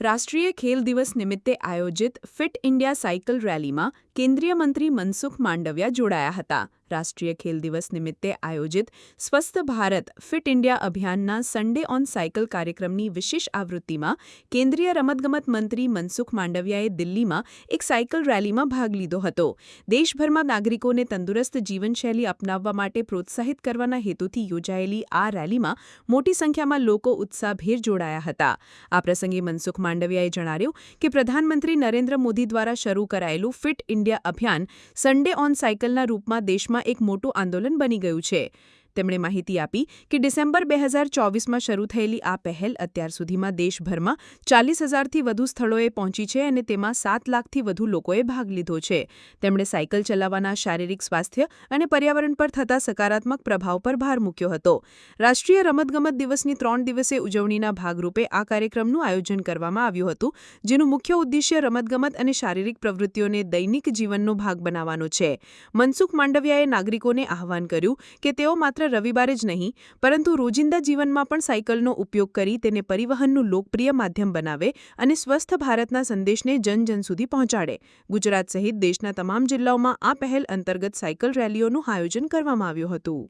રાષ્ટ્રીય ખેલ દિવસ નિમિત્તે આયોજિત ફિટ ઇન્ડિયા સાયકલ રેલીમાં કેન્દ્રીય મંત્રી મનસુખ માંડવિયા જોડાયા હતા। રાષ્ટ્રીય ખેલ દિવસ નિમિત્તે આયોજિત સ્વસ્થ ભારત ફિટ ઇન્ડિયા અભિયાનના સન્ડે ઓન સાયકલ કાર્યક્રમની વિશેષ આવૃત્તિમાં કેન્દ્રીય રમતગમત મંત્રી મનસુખ માંડવિયાએ દિલ્હીમાં એક સાયકલ રેલીમાં ભાગ લીધો હતો। દેશભરમાં નાગરિકોને તંદુરસ્ત જીવનશૈલી અપનાવવા માટે પ્રોત્સાહિત કરવાના હેતુથી યોજાયેલી આ રેલીમાં મોટી સંખ્યામાં લોકો ઉત્સાહભેર જોડાયા હતા। આ પ્રસંગે મનસુખ માંડવિયાએ જણાવ્યું કે પ્રધાનમંત્રી નરેન્દ્ર મોદી દ્વારા શરૂ કરાયેલું ફિટ ઇન્ડિયા અભિયાન સન્ડે ઓન સાયકલના રૂપમાં દેશમાં એક મોટું આંદોલન બની ગયું છે। તેમણે માહિતી આપી કે ડિસેમ્બર 2024માં શરૂ થયેલી આ પહેલ અત્યાર સુધીમાં દેશભરમાં 40,000થી વધુ સ્થળોએ પહોંચી છે અને તેમાં 7 લાખથી વધુ લોકોએ ભાગ લીધો છે। તેમણે સાયકલ ચલાવવાના શારીરિક સ્વાસ્થ્ય અને પર્યાવરણ પર થતા સકારાત્મક પ્રભાવ પર ભાર મૂક્યો હતો। રાષ્ટ્રીય રમતગમત દિવસની 3 દિવસીય ઉજવણીના ભાગરૂપે આ કાર્યક્રમનું આયોજન કરવામાં આવ્યું હતું, જેનું મુખ્ય ઉદ્દેશ્ય રમતગમત અને શારીરિક પ્રવૃત્તિઓને દૈનિક જીવનનો ભાગ બનાવવાનો છે। મનસુખ માંડવિયાએ નાગરિકોને આહ્વાન કર્યું કે તેઓ માત્ર રવિવારે જ નહીં પરંતુ રોજિંદા જીવનમાં પણ સાયકલનો ઉપયોગ કરી તેને પરિવહનનું લોકપ્રિય માધ્યમ બનાવે અને સ્વસ્થ ભારતના સંદેશને જન સુધી પહોંચાડે। ગુજરાત સહિત દેશના તમામ જિલ્લાઓમાં આ પહેલ અંતર્ગત સાયકલ રેલીઓનું આયોજન કરવામાં આવ્યું હતું।